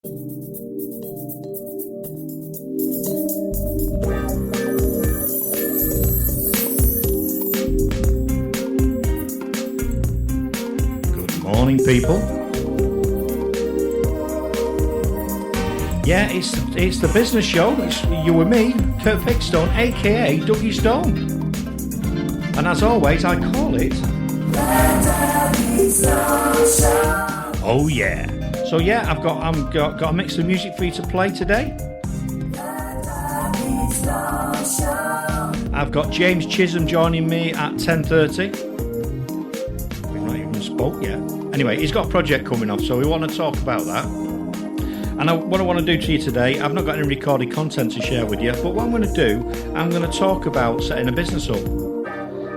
Good morning, people. Yeah, it's the business show. It's you and me, Kurt Pigstone, aka Dougie Stone. And as always, I call it Oh yeah. So yeah, I've got a mix of music for you to play today. I've got James Chisholm joining me at 10:30. We've not even spoke yet. Anyway, he's got a project coming off, so we want to talk about that. And what I want to do to you today, I've not got any recorded content to share with you, but what I'm going to do, I'm going to talk about setting a business up.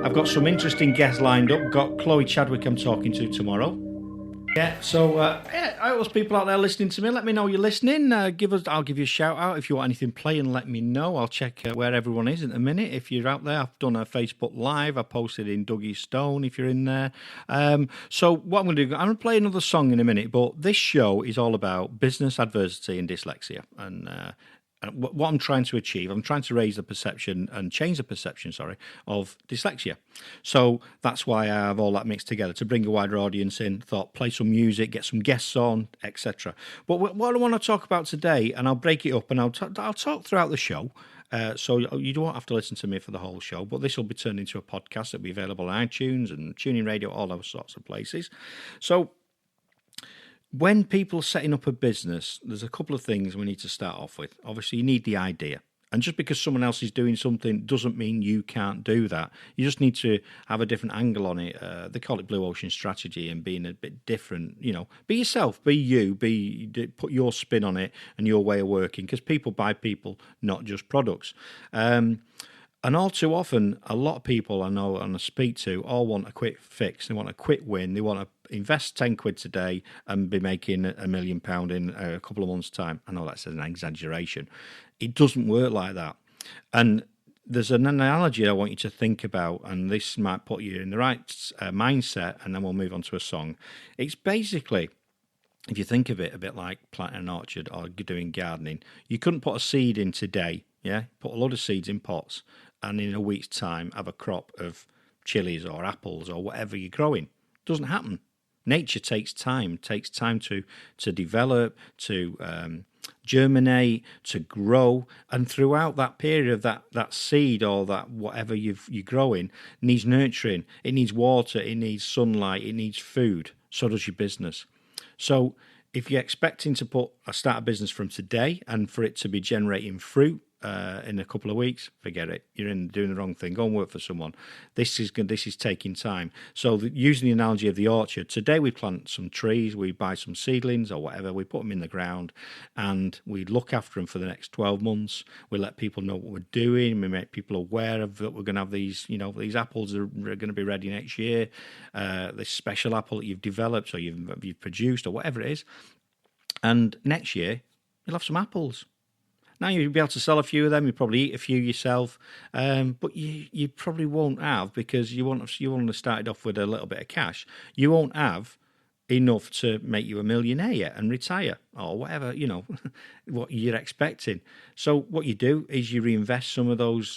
I've got some interesting guests lined up. Got Chloe Chadwick I'm talking to tomorrow. Yeah, so all those people out there listening to me, let me know you're listening. I'll give you a shout out if you want anything playing. Let me know. I'll check where everyone is in a minute. If you're out there, I've done a Facebook Live. I posted in Dougie Stone if you're in there. So what I'm going to do, I'm going to play another song in a minute. But this show is all about business, adversity, and dyslexia. And what I'm trying to achieve, I'm trying to raise the perception and change the perception, of dyslexia. So that's why I have all that mixed together, to bring a wider audience in. Thought, play some music, get some guests on, etc. But what I want to talk about today, and I'll break it up, and I'll talk throughout the show. So you don't have to listen to me for the whole show, but this will be turned into a podcast that'll be available on iTunes and TuneIn Radio, all those sorts of places. So when people are setting up a business, there's a couple of things we need to start off with. Obviously, you need the idea. And just because someone else is doing something doesn't mean you can't do that. You just need to have a different angle on it. They call it blue ocean strategy and being a bit different. You know, be yourself, be you, put your spin on it and your way of working, because people buy people, not just products. And all too often, a lot of people I know and I speak to all want a quick fix. They want a quick win. They want to invest 10 quid today and be making £1 million in a couple of months' time. I know that's an exaggeration. It doesn't work like that. And there's an analogy I want you to think about, and this might put you in the right mindset, and then we'll move on to a song. It's basically, if you think of it, a bit like planting an orchard or doing gardening. You couldn't put a seed in today, put a lot of seeds in pots, and in a week's time have a crop of chilies or apples or whatever you're growing. It doesn't happen. Nature takes time to develop, to germinate, to grow, and throughout that period of that seed or that whatever you're growing needs nurturing. It needs water, it needs sunlight, it needs food. So does your business. So if you're expecting to start a business from today and for it to be generating fruit in a couple of weeks, forget it. You're doing the wrong thing. Go and work for someone. This is taking time. So using the analogy of the orchard, today we plant some trees, we buy some seedlings or whatever, we put them in the ground, and we look after them for the next 12 months. We let people know what we're doing. We make people aware of that we're going to have these, these apples are going to be ready next year. This special apple that you've developed or you've produced or whatever it is. And next year, you'll have some apples. Now you'll be able to sell a few of them. You probably eat a few yourself, but you probably won't have, because you won't have started off with a little bit of cash. You won't have enough to make you a millionaire yet and retire or whatever what you're expecting. So what you do is you reinvest some of those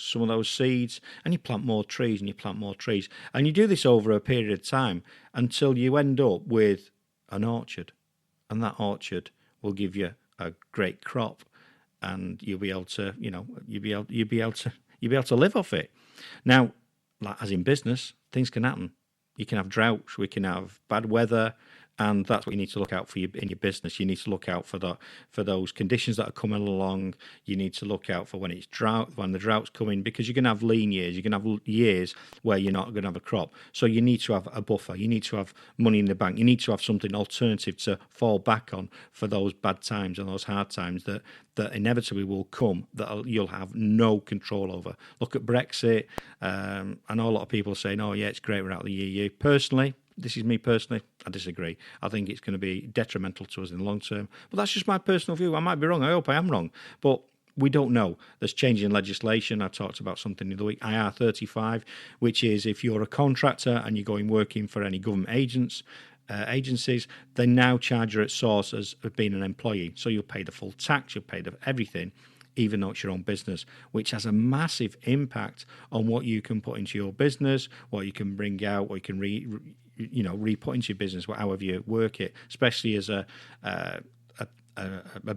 seeds, and you plant more trees and you plant more trees, and you do this over a period of time until you end up with an orchard, and that orchard will give you a great crop. And you'll be able to, you'll be able to live off it. Now, like as in business, things can happen. You can have droughts, we can have bad weather, and that's what you need to look out for in your business. You need to look out for those conditions that are coming along. You need to look out for when the drought's coming, because you're going to have lean years. You're going to have years where you're not going to have a crop. So you need to have a buffer. You need to have money in the bank. You need to have something alternative to fall back on for those bad times and those hard times that inevitably will come, that you'll have no control over. Look at Brexit. I know a lot of people are saying, oh yeah, it's great we're out of the EU. Personally, this is me personally, I disagree. I think it's going to be detrimental to us in the long term. But that's just my personal view. I might be wrong. I hope I am wrong. But we don't know. There's changing legislation. I talked about something the other week, IR35, which is if you're a contractor and you're going working for any government agents, agencies, they now charge you at source as being an employee. So you'll pay the full tax, you'll pay everything, even though it's your own business, which has a massive impact on what you can put into your business, what you can bring out, what you can re-put into your business, however you work it, especially as a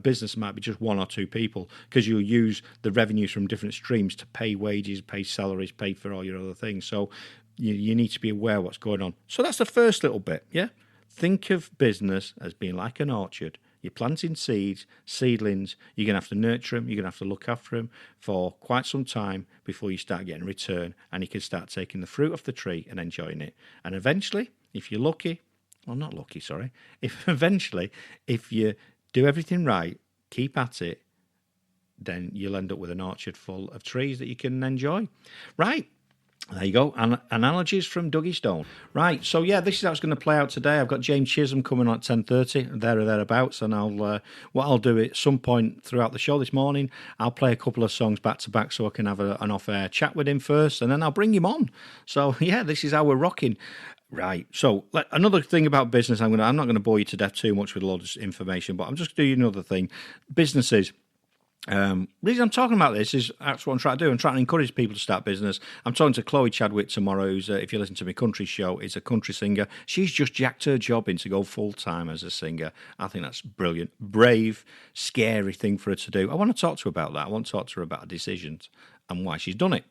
business might be just one or two people, because you'll use the revenues from different streams to pay wages, pay salaries, pay for all your other things. So you need to be aware of what's going on. So that's the first little bit, yeah? Think of business as being like an orchard. You're planting seeds, seedlings. You're going to have to nurture them. You're going to have to look after them for quite some time before you start getting a return, and you can start taking the fruit off the tree and enjoying it. And eventually, if you're lucky, well, not lucky, sorry. If you do everything right, keep at it, then you'll end up with an orchard full of trees that you can enjoy. Right. There you go. Analogies from Dougie Stone. Right. So yeah, this is how it's going to play out today. I've got James Chisholm coming on at 10:30, there or thereabouts, and what I'll do at some point throughout the show this morning, I'll play a couple of songs back to back so I can have an off-air chat with him first, and then I'll bring him on. So yeah, this is how we're rocking. Right. So another thing about business, I'm not going to bore you to death too much with a lot of information, but I'm just going to do another thing. Businesses. The reason I'm talking about this is that's what I'm trying to do. I'm trying to encourage people to start business. I'm talking to Chloe Chadwick tomorrow, who's, if you listen to my country show, is a country singer. She's just jacked her job in to go full-time as a singer. I think that's brilliant. Brave, scary thing for her to do. I want to talk to her about that. I want to talk to her about her decisions and why she's done it.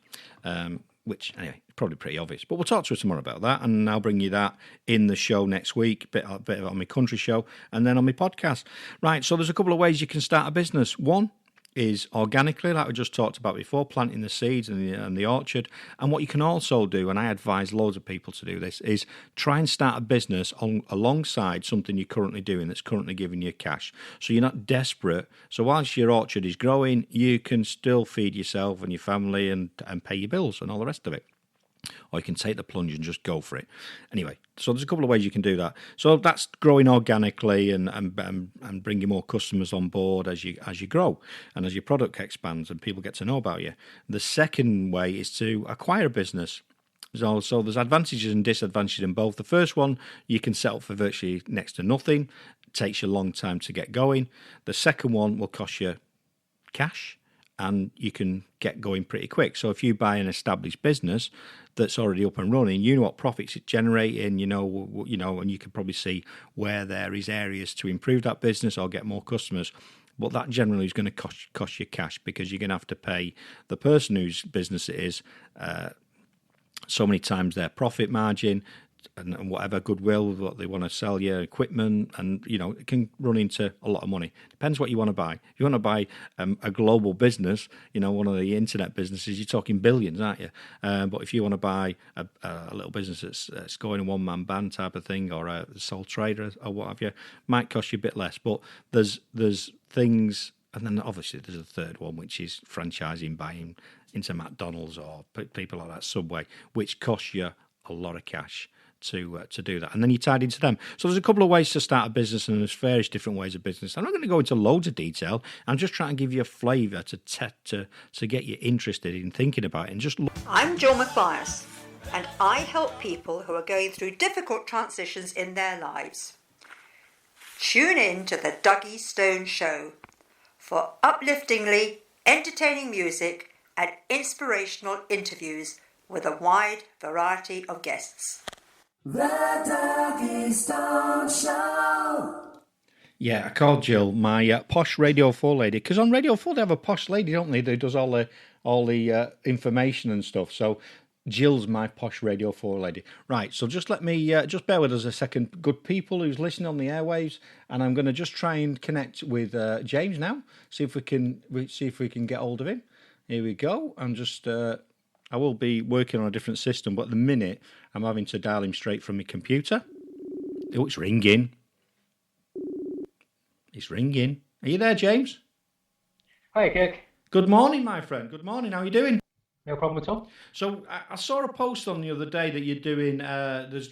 Which, anyway, probably pretty obvious. But we'll talk to her tomorrow about that, and I'll bring you that in the show next week, bit on my country show, and then on my podcast. Right, so there's a couple of ways you can start a business. One is organically, like we just talked about before, planting the seeds and the orchard. And what you can also do, and I advise loads of people to do this, is try and start a business alongside something you're currently doing that's currently giving you cash. So you're not desperate. So whilst your orchard is growing, you can still feed yourself and your family and pay your bills and all the rest of it. Or you can take the plunge and just go for it. Anyway, so there's a couple of ways you can do that. So that's growing organically and bringing more customers on board as you grow and as your product expands and people get to know about you. The second way is to acquire a business. So there's advantages and disadvantages in both. The first one, you can set up for virtually next to nothing. It takes you a long time to get going. The second one will cost you cash, and you can get going pretty quick. So if you buy an established business that's already up and running, you know what profits it's generating, you know, and you can probably see where there is areas to improve that business or get more customers. But that generally is going to cost you cash, because you're going to have to pay the person whose business it is so many times their profit margin and whatever goodwill, what they want to sell you, equipment, and it can run into a lot of money. Depends what you want to buy. If you want to buy a global business, one of the internet businesses, you're talking billions, aren't you? But if you want to buy a little business that's going a one-man band type of thing, or a sole trader or what have you, might cost you a bit less. But there's things, and then obviously there's a third one, which is franchising, buying into McDonald's or people like that, Subway, which costs you a lot of cash to do that, and then you're tied into them. So there's a couple of ways to start a business, and there's various different ways of business. I'm not going to go into loads of detail. I'm just trying to give you a flavour to get you interested in thinking about it and just look. I'm Jill Mathias, and I help people who are going through difficult transitions in their lives. Tune in to the Dougie Stone Show for upliftingly entertaining music and inspirational interviews with a wide variety of guests. The Dougie Stone Show. Yeah, I called Jill my posh Radio 4 lady, because on Radio 4 they have a posh lady, don't they? Who does all the information and stuff. So Jill's my posh Radio 4 lady. Right, so just let me, just bear with us a second, good people who's listening on the airwaves, and I'm going to just try and connect with James now, see if we can get hold of him. Here we go. I will be working on a different system, but at the minute I'm having to dial him straight from my computer. Oh, it's ringing. It's ringing. Are you there, James? Hi, Kirk. Good morning, my friend. Good morning. How are you doing? No problem at all. So I saw a post on the other day that you're doing,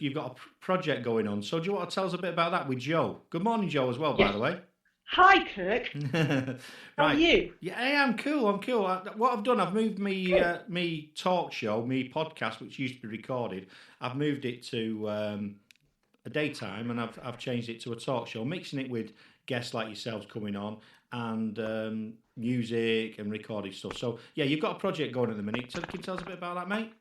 you've got a project going on. So do you want to tell us a bit about that with Joe? Good morning, Joe, as well, by the way. Hi, Kirk. How are you? Yeah, I'm cool. What I've done, I've moved me talk show, me podcast, which used to be recorded. I've moved it to a daytime, and I've changed it to a talk show, mixing it with guests like yourselves coming on, and music and recording stuff. So yeah, you've got a project going at the minute. So can you tell us a bit about that, mate?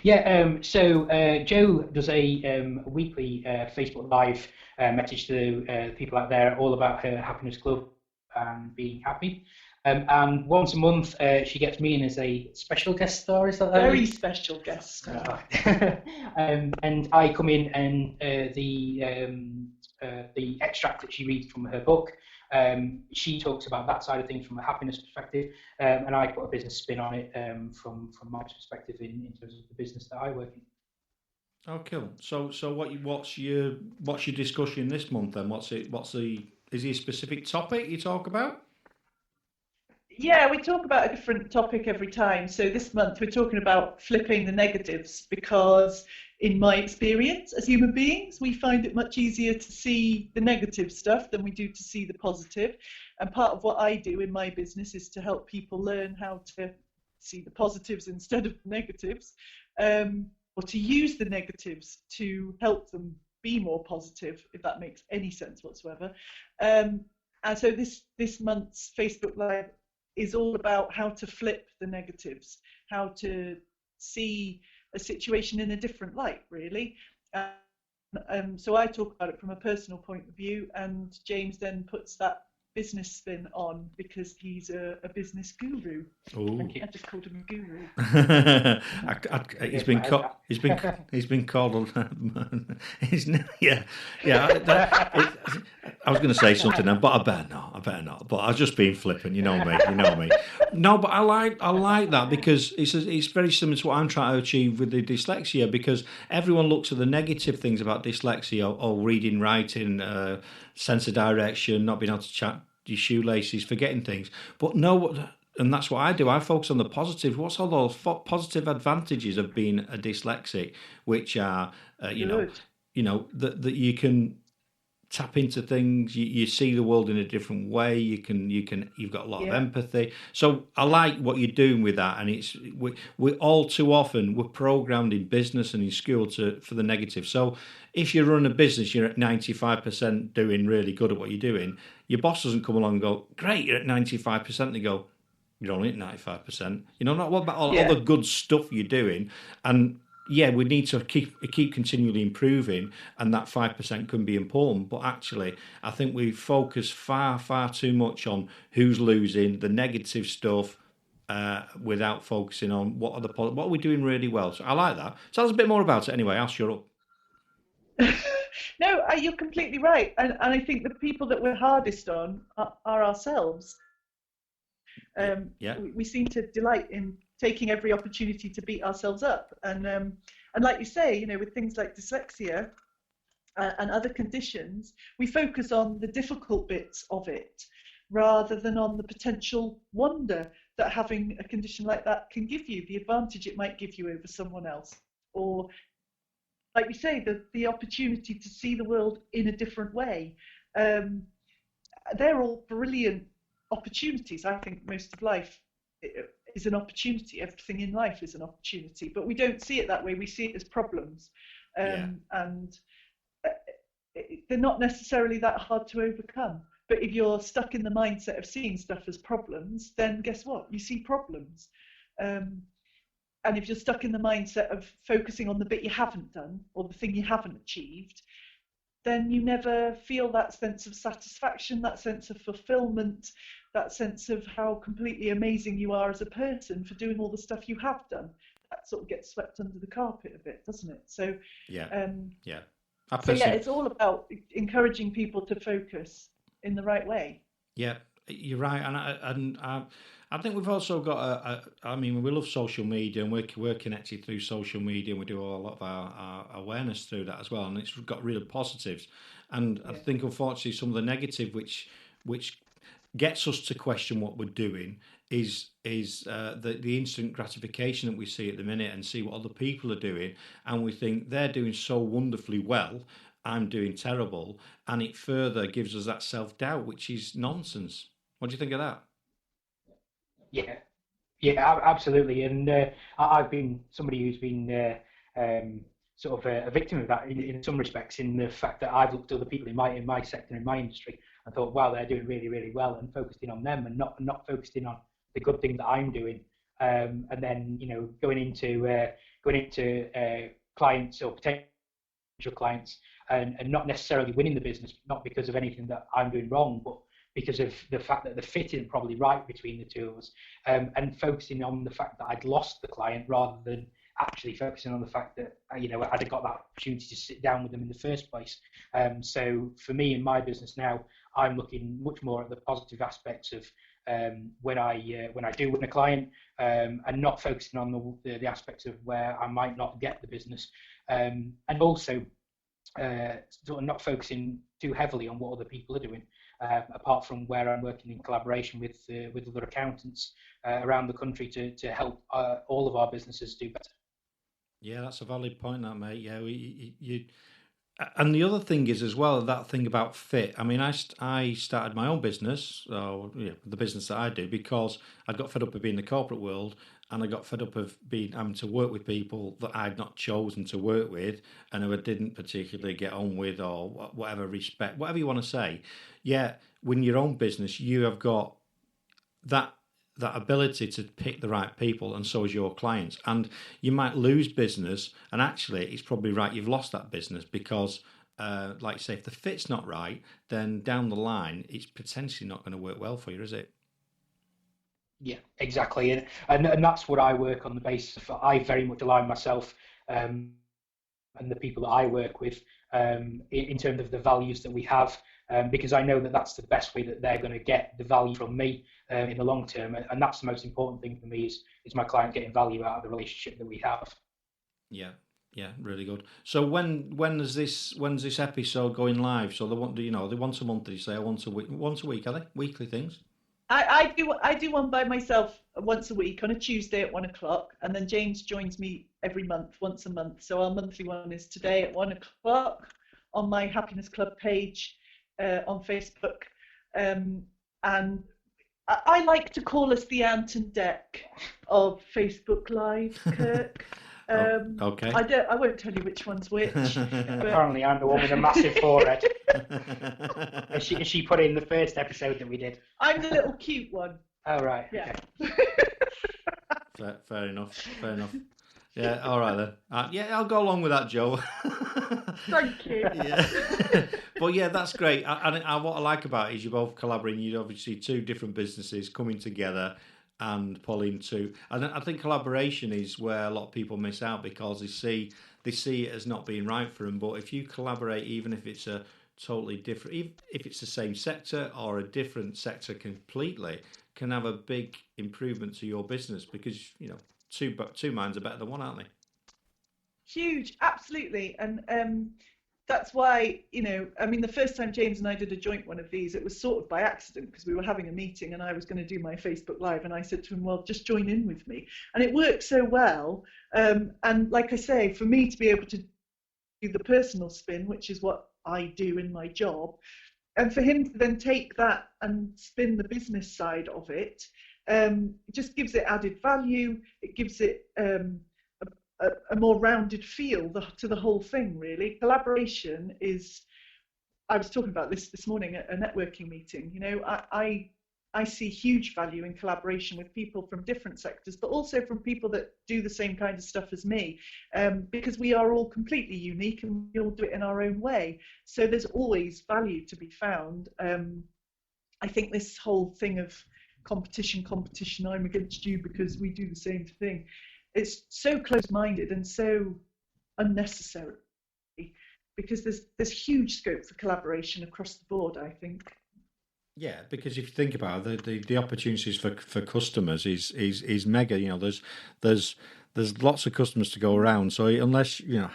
Yeah, so Joe does a weekly Facebook Live message to people out there all about her happiness club and being happy. And once a month, she gets me in as a special guest star. Is that Very special guest star. And I come in, and the extract that she reads from her book, she talks about that side of things from a happiness perspective, and I put a business spin on it from my perspective in terms of the business that I work in. Oh, cool. So what's your discussion this month then? Is there a specific topic you talk about? Yeah, we talk about a different topic every time. So this month we're talking about flipping the negatives, because in my experience as human beings, we find it much easier to see the negative stuff than we do to see the positive. And part of what I do in my business is to help people learn how to see the positives instead of the negatives, or to use the negatives to help them be more positive, if that makes any sense whatsoever. And so this month's Facebook Live is all about how to flip the negatives, how to see a situation in a different light, really. So I talk about it from a personal point of view, and James then puts that business spin on because he's a business guru. Ooh. I just called him a guru. He's been called. Yeah. I was going to say something then, but I better not. But I was just being flippant, you know me. No, but I like that, because it's very similar to what I'm trying to achieve with the dyslexia, because everyone looks at the negative things about dyslexia, or reading, writing, sense of direction, not being able to chat your shoelaces, forgetting things. But no, and that's what I do. I focus on the positive. What's all those positive advantages of being a dyslexic, which are, that you can tap into things. You see the world in a different way. You've got a lot of empathy. So I like what you're doing with that. And we all too often we're programmed in business and in school for the negative. So if you run a business, you're at 95% doing really good at what you're doing. Your boss doesn't come along and go, "Great, you're at 95%." They go, "You're only at 95%." Not what about all the good stuff you're doing. And yeah, we need to keep continually improving, and that 5% can be important. But actually, I think we focus far too much on who's losing, the negative stuff, without focusing on what are we doing really well. So I like that. Tell us a bit more about it anyway. I'll shut up. No, you're completely right. And I think the people that we're hardest on are ourselves. We seem to delight in taking every opportunity to beat ourselves up, and like you say, with things like dyslexia and other conditions, we focus on the difficult bits of it rather than on the potential wonder that having a condition like that can give you, the advantage it might give you over someone else, or like you say, the opportunity to see the world in a different way. They're all brilliant opportunities. I think most of life is an opportunity. Everything in life is an opportunity, but we don't see it that way. We see it as problems, and they're not necessarily that hard to overcome. But if you're stuck in the mindset of seeing stuff as problems, then guess what? You see problems. And if you're stuck in the mindset of focusing on the bit you haven't done or the thing you haven't achieved, then you never feel that sense of satisfaction, that sense of fulfillment, that sense of how completely amazing you are as a person for doing all the stuff you have done. That sort of gets swept under the carpet a bit, doesn't it? So it's all about encouraging people to focus in the right way. Yeah, you're right, and I think we've also got we love social media, and we're connected through social media, and we do a lot of our awareness through that as well, and it's got real positives. And I think unfortunately some of the negative which gets us to question what we're doing is the instant gratification that we see at the minute, and see what other people are doing, and we think they're doing so wonderfully well, I'm doing terrible, and it further gives us that self-doubt, which is nonsense. What do you think of that? Yeah, absolutely. And I've been somebody who's been sort of a victim of that in some respects, in the fact that I've looked at other people in my sector, in my industry, and thought, wow, they're doing really, really well, and focusing on them and not focusing on the good thing that I'm doing. And then, going into clients or potential clients and not necessarily winning the business, not because of anything that I'm doing wrong, but because of the fact that the fit isn't probably right between the two of us, and focusing on the fact that I'd lost the client rather than actually focusing on the fact that I'd got that opportunity to sit down with them in the first place. So for me in my business now, I'm looking much more at the positive aspects of when I do win a client, and not focusing on the aspects of where I might not get the business, and also sort of not focusing too heavily on what other people are doing. Apart from where I'm working in collaboration with other accountants around the country to help all of our businesses do better. Yeah, that's a valid point, that, mate. Yeah, you. And the other thing is as well, that thing about fit. I mean, I started my own business, or the business that I do, because I got fed up of being in the corporate world, and I got fed up of having to work with people that I'd not chosen to work with, and who I didn't particularly get on with, or whatever you want to say. Yeah, when your own business, you have got that ability to pick the right people, and so is your clients. And you might lose business, and actually it's probably right you've lost that business, because like you say, if the fit's not right, then down the line it's potentially not going to work well for you, is it? Yeah, exactly. And that's what I work on the basis of. I very much align myself and the people that I work with in terms of the values that we have, because I know that that's the best way that they're going to get the value from me in the long term, and that's the most important thing for me is my client getting value out of the relationship that we have. Yeah, really good. So when's this episode going live? So they once a month, did you say, or once a week? Are they weekly things? I do one by myself once a week on a Tuesday at 1:00, and then James joins me every month, once a month. So our monthly one is today at 1:00 on my Happiness Club page on Facebook, and I like to call us the Ant and Dec of Facebook Live, Kirk. Okay. I won't tell you which one's which. But apparently, I'm the one with a massive forehead. As she put in the first episode that we did. I'm the little cute one. Oh, right. Yeah. Okay. Fair enough. Yeah, all right then. Yeah, I'll go along with that, Joe. Thank you. Yeah. But yeah, that's great. And what I like about it is you're both collaborating. You're obviously two different businesses coming together and pulling two. And I think collaboration is where a lot of people miss out, because they see it as not being right for them. But if you collaborate, even if it's a totally different, even if it's the same sector or a different sector completely, can have a big improvement to your business, because two minds are better than one, aren't they? Huge, absolutely. And that's why, the first time James and I did a joint one of these, it was sort of by accident, because we were having a meeting and I was going to do my Facebook Live, and I said to him, well, just join in with me. And it worked so well. And like I say, for me to be able to do the personal spin, which is what I do in my job, and for him to then take that and spin the business side of it, just gives it added value. It gives it a more rounded feel to the whole thing, really. Collaboration is, I was talking about this morning at a networking meeting. I see huge value in collaboration with people from different sectors, but also from people that do the same kind of stuff as me, because we are all completely unique and we all do it in our own way. So there's always value to be found. I think this whole thing of competition, I'm against you because we do the same thing, it's so close-minded and so unnecessary, because there's huge scope for collaboration across the board, I think. Yeah, because if you think about it, the opportunities for customers is mega. There's lots of customers to go around. So unless you're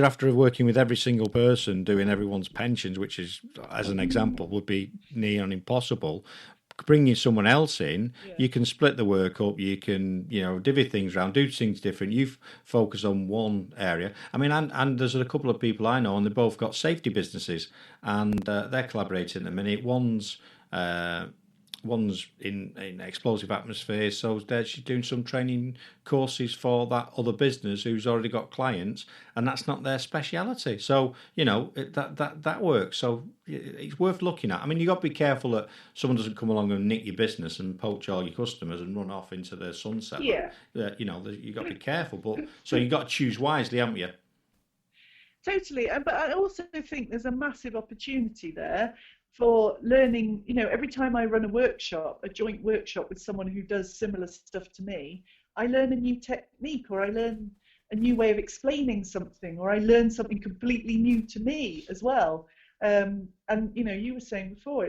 after working with every single person doing everyone's pensions, which is, as an example, would be near on impossible. Bringing someone else in, you can split the work up, you can divvy things around, do things different. You focus on one area. I mean, and there's a couple of people I know, and they've both got safety businesses, and they're collaborating at the minute. One's one's in explosive atmospheres, so she's doing some training courses for that other business who's already got clients, and that's not their speciality. So that works. So it's worth looking at. I mean, you got to be careful that someone doesn't come along and nick your business and poach all your customers and run off into the sunset. Yeah. But, you got to be careful. But so you got to choose wisely, haven't you? Totally, but I also think there's a massive opportunity there for learning. Every time I run a joint workshop with someone who does similar stuff to me, I learn a new technique, or I learn a new way of explaining something, or I learn something completely new to me as well. And you were saying before,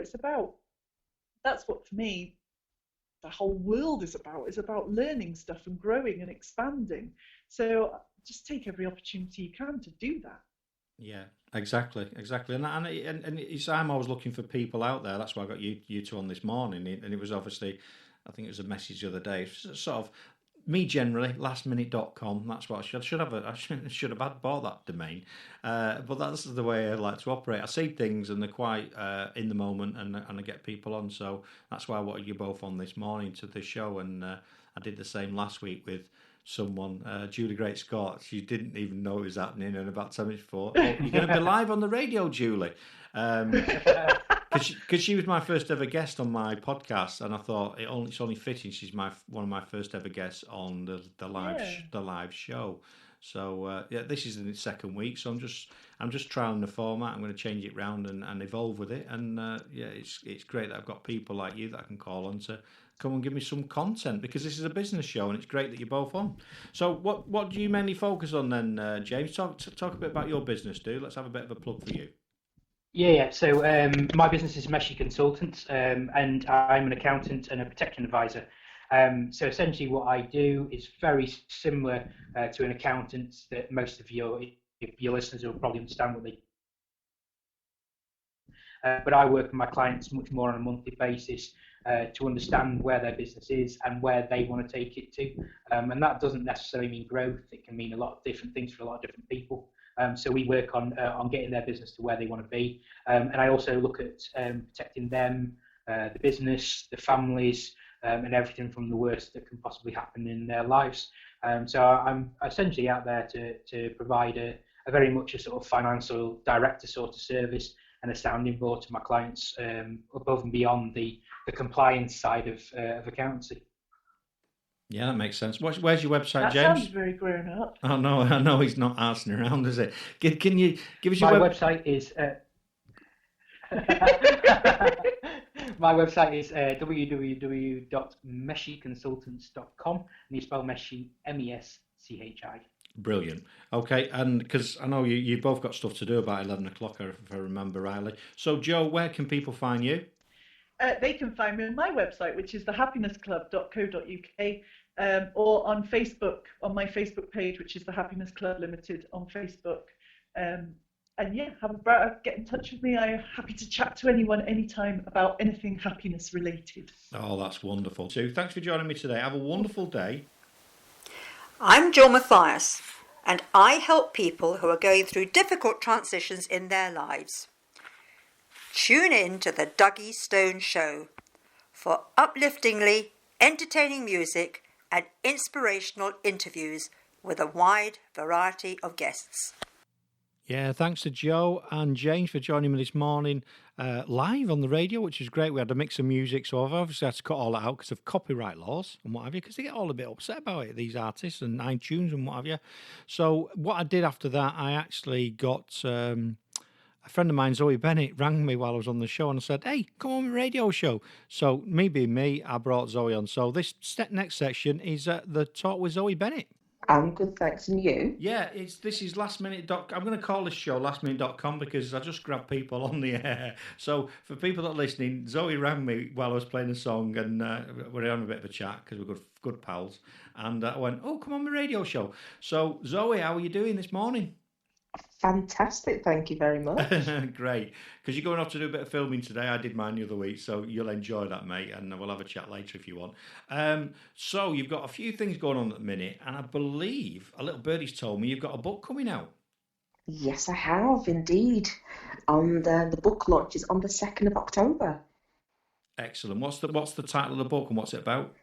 that's what for me the whole world is about learning stuff and growing and expanding. So just take every opportunity you can to do that. Yeah, exactly, and it's, I'm always looking for people out there. That's why I got you two on this morning, and it was obviously, I think it was a message the other day, sort of me generally, lastminute.com. That's what I should have bought that domain, but that's the way I like to operate. I see things and they're quite in the moment, and I get people on. So that's why I wanted you both on this morning to the show, and I did the same last week with someone, Julie Great Scott. She didn't even know it was happening, and about 10 minutes before, you're going to be live on the radio, Julie. Because she was my first ever guest on my podcast, and I thought it's only fitting she's one of my first ever guests on the live show. So this is in its second week, so I'm just trialing the format. I'm going to change it round and evolve with it, and it's great that I've got people like you that I can call on to come and give me some content, because this is a business show, and it's great that you're both on. So what do you mainly focus on then, James? Talk a bit about your business, dude. Let's have a bit of a plug for you. Yeah. So my business is Meshi Consultants, and I'm an accountant and a protection advisor. So essentially what I do is very similar to an accountant that most of your listeners will probably understand what they but I work with my clients much more on a monthly basis to understand where their business is and where they want to take it to. And that doesn't necessarily mean growth. It can mean a lot of different things for a lot of different people. So we work on getting their business to where they want to be. And I also look at protecting them, the business, the families, and everything from the worst that can possibly happen in their lives. So I'm essentially out there to provide a very much a sort of financial director sort of service and a sounding board to my clients above and beyond the compliance side of accountancy. Yeah, that makes sense. Where's your website, that James? Sounds very grown up. Oh no, I know he's not arsing around, is it? Can you give us your website is my website is www.meshiconsultants.com, and you spell Meshi MESCHI. Brilliant. Okay, and because I know you've both got stuff to do about 11 o'clock, if I remember rightly. So, Joe, where can people find you? They can find me on my website, which is thehappinessclub.co.uk, or on Facebook, on my Facebook page, which is the Happiness Club Limited on Facebook. And yeah, get in touch with me. I'm happy to chat to anyone anytime about anything happiness related. Oh, that's wonderful. Sue, thanks for joining me today. Have a wonderful day. I'm Jill Mathias, and I help people who are going through difficult transitions in their lives. Tune in to the Dougie Stone Show for upliftingly entertaining music and inspirational interviews with a wide variety of guests. Yeah, thanks to Joe and James for joining me this morning live on the radio, which is great. We had a mix of music, so I've obviously had to cut all that out because of copyright laws and what have you, because they get all a bit upset about it, these artists and iTunes and what have you. So what I did after that, I actually got a friend of mine, Zoe Bennett, rang me while I was on the show and said, hey, come on the radio show. So me being me, I brought Zoe on. So this next section is the talk with Zoe Bennett. I'm good, thanks. And you? Yeah, this is lastminute.com. I'm going to call this show lastminute.com because I just grab people on the air. So for people that are listening, Zoe rang me while I was playing a song, and we're having a bit of a chat because we're good pals. And I went, oh, come on my radio show. So Zoe, how are you doing this morning? Fantastic, thank you very much. Great, because you're going off to do a bit of filming today. I did mine the other week, so you'll enjoy that, mate, and we'll have a chat later if you want. So you've got a few things going on at the minute, and I believe a little birdie's told me you've got a book coming out. Yes, I have indeed. The book launch is on the 2nd of October. Excellent. What's the title of the book and what's it about?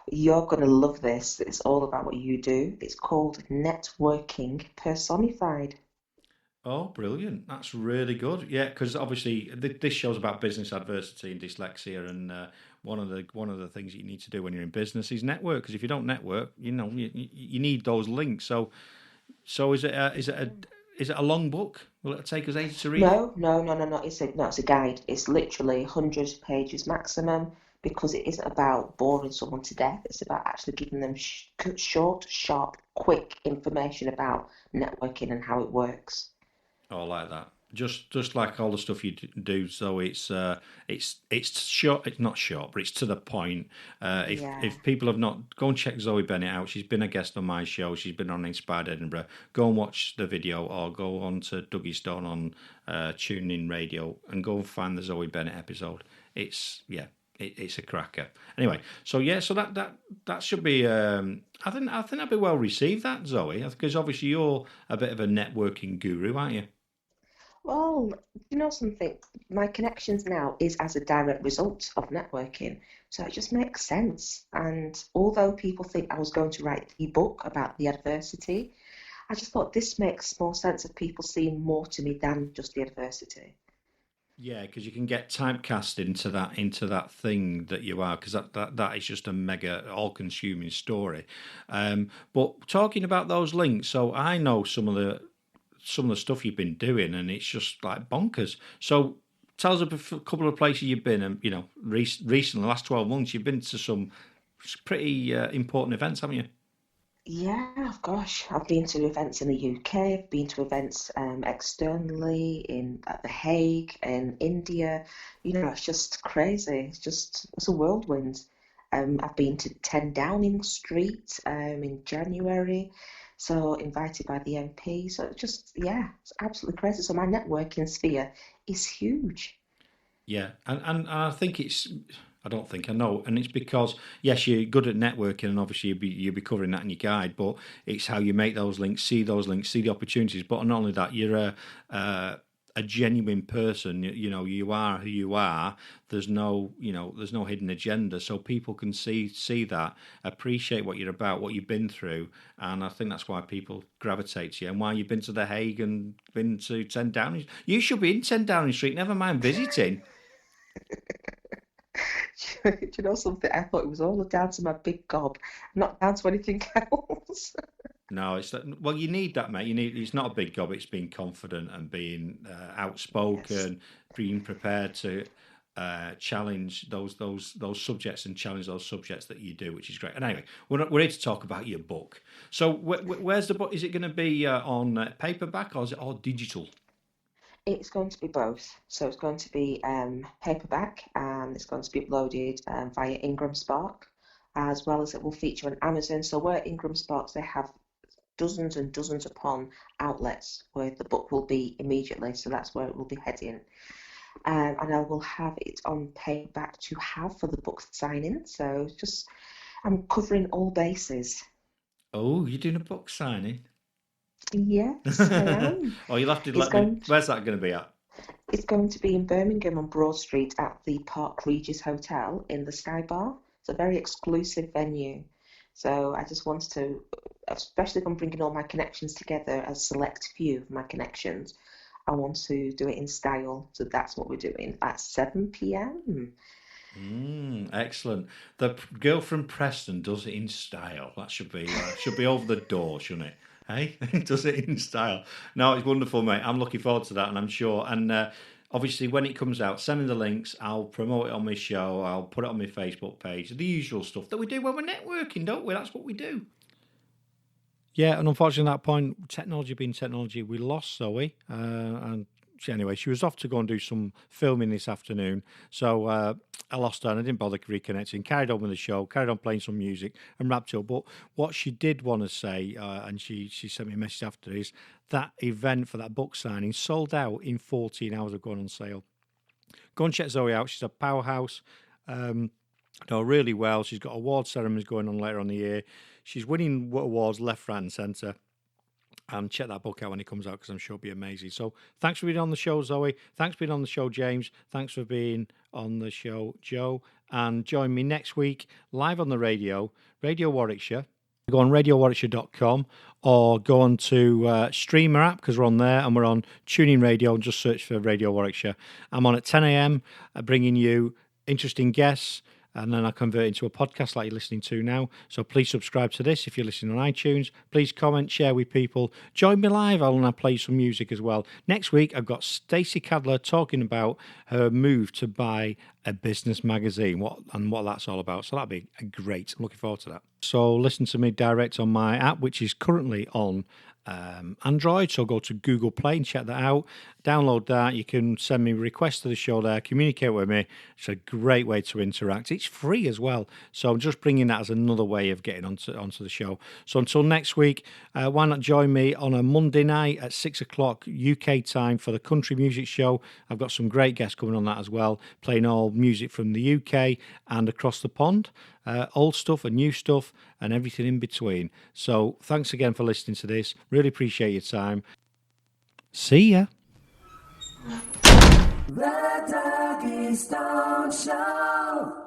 You're going to love this. It's all about what you do. It's called Networking Personified. Oh, brilliant! That's really good. Yeah, because obviously this show's about business adversity and dyslexia, and one of the things you need to do when you're in business is network. Because if you don't network, you need those links. So is it a long book? Will it take us ages to read it? No. It's a guide. It's literally 100 pages maximum because it isn't about boring someone to death. It's about actually giving them short, sharp, quick information about networking and how it works. Oh, I like that. Just like all the stuff you do, so it's short. It's not short, but it's to the point. If Yeah. if people have not, go and check Zoe Bennett out. She's been a guest on my show. She's been on Inspired Edinburgh. Go and watch the video, or go on to Dougie Stone on TuneIn Radio, and go and find the Zoe Bennett episode. It's a cracker. Anyway, so that should be. I think that'd be well received, that Zoe, because obviously you're a bit of a networking guru, aren't you? Well, you know something? My connections now is as a direct result of networking. So it just makes sense. And although people think I was going to write the book about the adversity, I just thought this makes more sense of people seeing more to me than just the adversity. Yeah, because you can get typecast into that thing that you are, because that is just a mega all-consuming story. But talking about those links, so I know some of the stuff you've been doing, and it's just like bonkers. So tell us a couple of places you've been, and recently, the last 12 months, you've been to some pretty important events, haven't you? Yeah, gosh, I've been to events in the UK, I've been to events externally at The Hague, in India. It's just crazy. It's a whirlwind. I've been to 10 Downing Street in January, so invited by the MP. So it's absolutely crazy. So my networking sphere is huge. Yeah, and I think it's. I don't think I know, and it's because yes, you're good at networking, and obviously you'll be covering that in your guide. But it's how you make those links, see the opportunities. But not only that, you're a genuine person. You are who you are. There's no hidden agenda, so people can see that, appreciate what you're about, what you've been through, and I think that's why people gravitate to you, and why you've been to The Hague and been to 10 Downing. You should be in 10 Downing Street. Never mind visiting. Do you know something? I thought it was all down to my big gob, not down to anything else. No, well, you need that, mate. It's not a big job. It's being confident and being Yes. outspoken, being prepared to challenge those subjects and challenge those subjects that you do, which is great. And anyway, we're here to talk about your book. So, where's the book? Is it going to be on paperback, or is it all digital? It's going to be both. So it's going to be paperback and it's going to be uploaded via Ingram Spark, as well as it will feature on Amazon. So where Ingram Sparks, they have dozens and dozens upon outlets where the book will be immediately. So that's where it will be heading. And I will have it on paperback to have for the book signing. So I'm covering all bases. Oh, you're doing a book signing? Yes, I am. Oh, you'll have to It's let me. going Where's that going to be at? It's going to be in Birmingham on Broad Street at the Park Regis Hotel in the Sky Bar. It's a very exclusive venue. So I just wanted to, especially if I'm bringing all my connections together, a select few of my connections, I want to do it in style. So that's what we're doing at 7 p.m. Excellent. The girl from Preston does it in style. That should be over the door, shouldn't it? Hey, does it in style? No, it's wonderful, mate. I'm looking forward to that, and I'm sure. And obviously, when it comes out, send me the links. I'll promote it on my show. I'll put it on my Facebook page. The usual stuff that we do when we're networking, don't we? That's what we do. Yeah, and unfortunately, at that point, technology being technology, we lost Zoe. And anyway, she was off to go and do some filming this afternoon. So I lost her and I didn't bother reconnecting. Carried on with the show, carried on playing some music and wrapped it up. But what she did want to say, and she sent me a message after, is that event for that book signing sold out in 14 hours of going on sale. Go and check Zoe out. She's a powerhouse. Know really well. She's got award ceremonies going on later on the year. She's winning awards left, right, and centre. And check that book out when it comes out, because I'm sure it'll be amazing. So thanks for being on the show, Zoe. Thanks for being on the show, James. Thanks for being on the show, Joe. And join me next week live on the radio, Radio Warwickshire. Go on radiowarwickshire.com or go on to Streamer app, because we're on there, and we're on TuneIn Radio, and just search for Radio Warwickshire. I'm on at 10 a.m. Bringing you interesting guests, and then I convert it into a podcast like you're listening to now. So please subscribe to this if you're listening on iTunes. Please comment, share with people. Join me live, and I'll play some music as well. Next week, I've got Stacey Cadler talking about her move to buy a business magazine, what that's all about. So that'll be great. I'm looking forward to that. So listen to me direct on my app, which is currently on Android. So go to Google Play and check that out. Download that. You can send me requests to the show there, communicate with me. It's a great way to interact. It's free as well. So I'm just bringing that as another way of getting onto the show. So until next week, why not join me on a Monday night at 6 o'clock UK time for the Country Music Show. I've got some great guests coming on that as well, playing all music from the UK and across the pond. Old stuff and new stuff and everything in between. So thanks again for listening to this. Really appreciate your time. See ya. The Doggy Stone Show.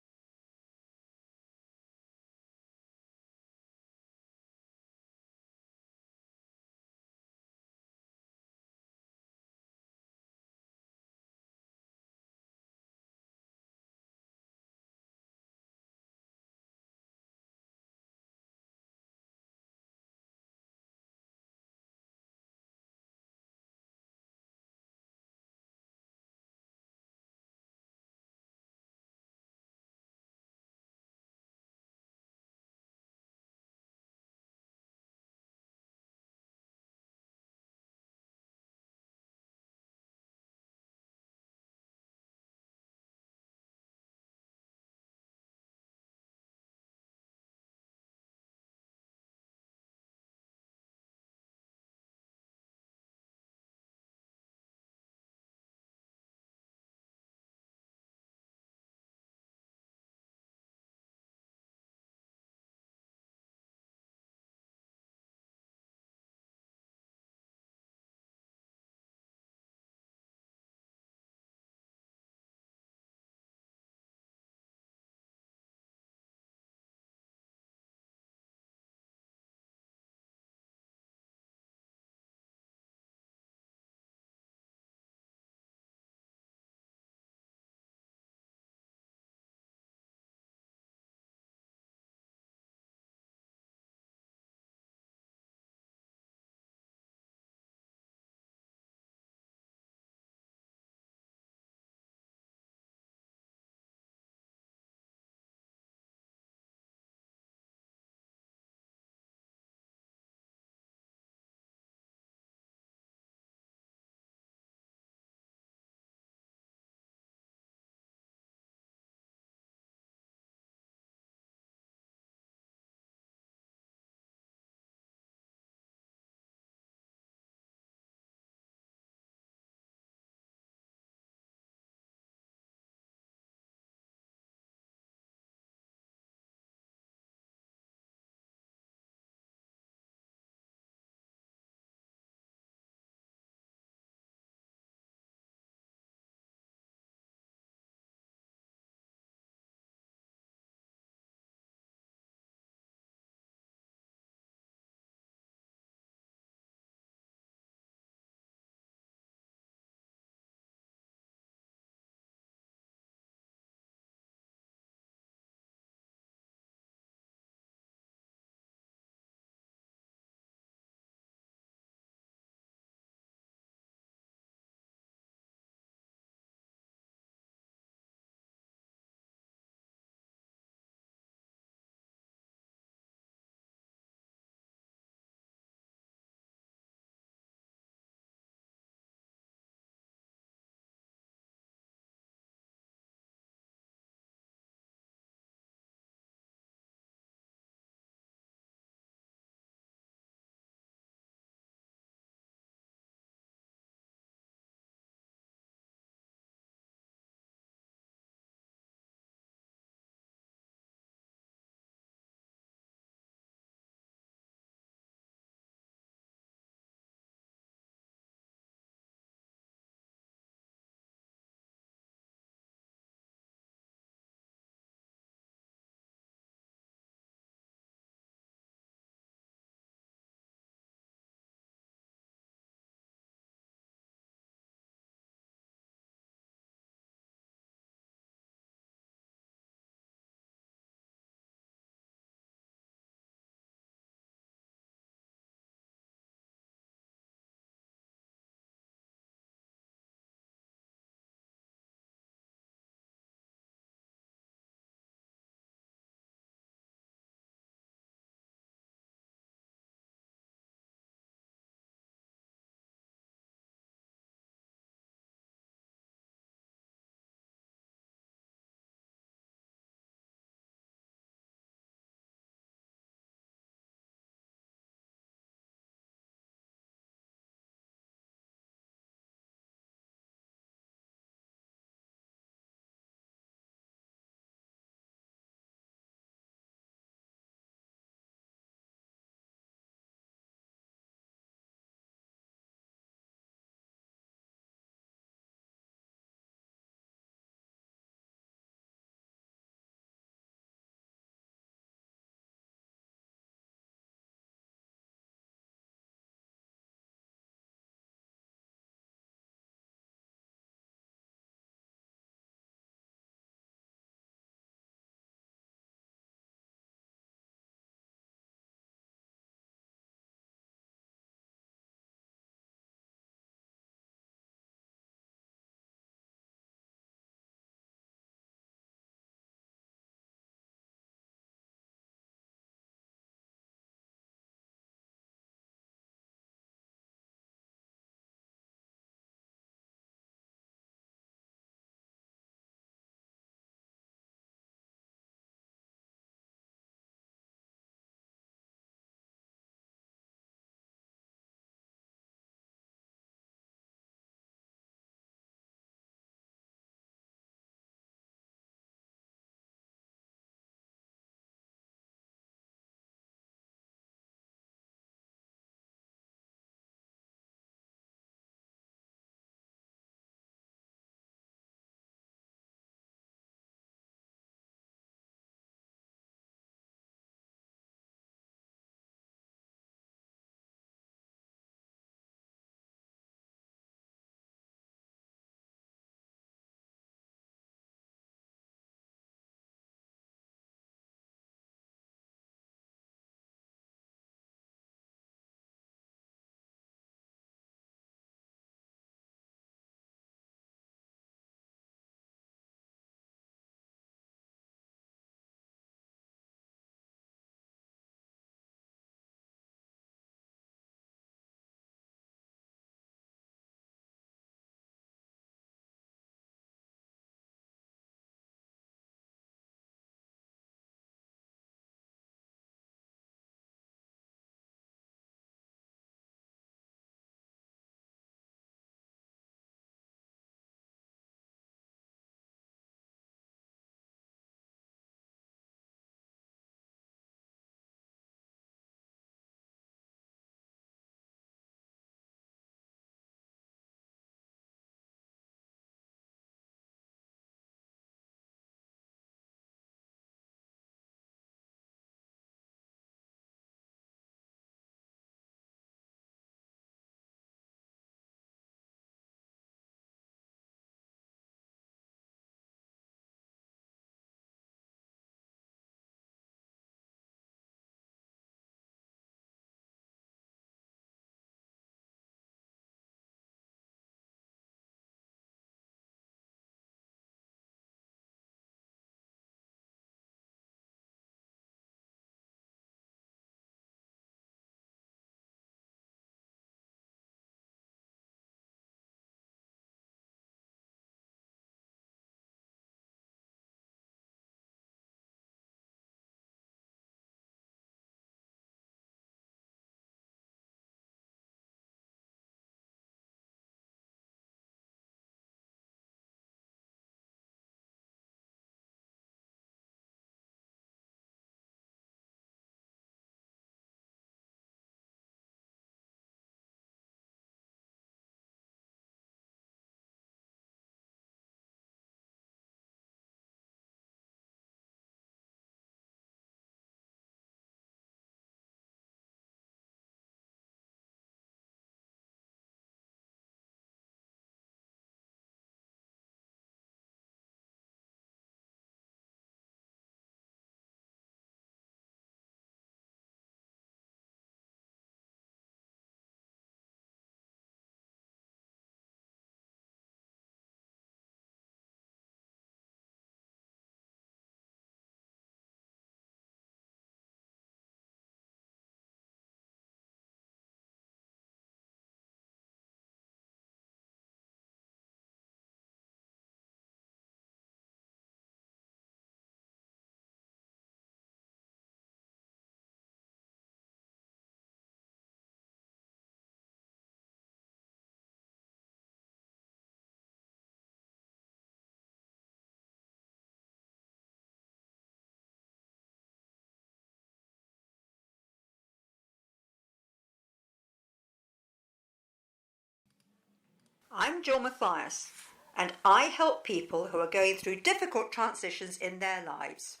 I'm Jill Mathias, and I help people who are going through difficult transitions in their lives.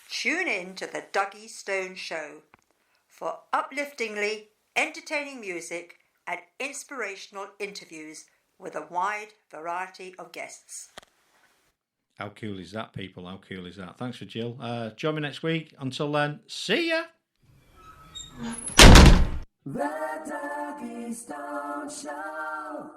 Tune in to the Dougie Stone Show for upliftingly entertaining music and inspirational interviews with a wide variety of guests. How cool is that, people? How cool is that? Thanks for Jill. Join me next week. Until then, see ya! The Dougie Stone Show.